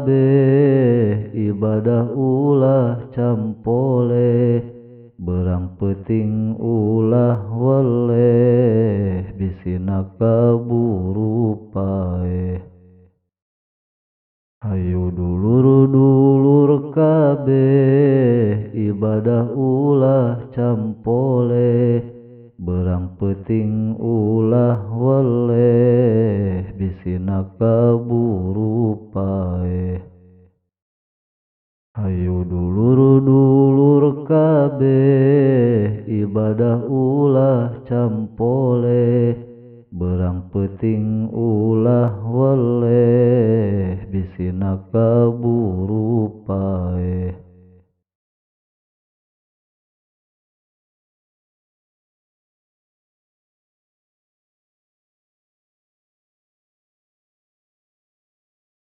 kabeh ibadah ulah campole berang peuting ulah weleh bisina kaburu paeh. Hayu dulur-dulur kabeh ibadah ulah campole berang peuting ulah weleh bisina kaburu paeh. Hayu dulur-dulur kabeh ibadah ulah campole berang peuting ulah weleh bisina kaburu paeh.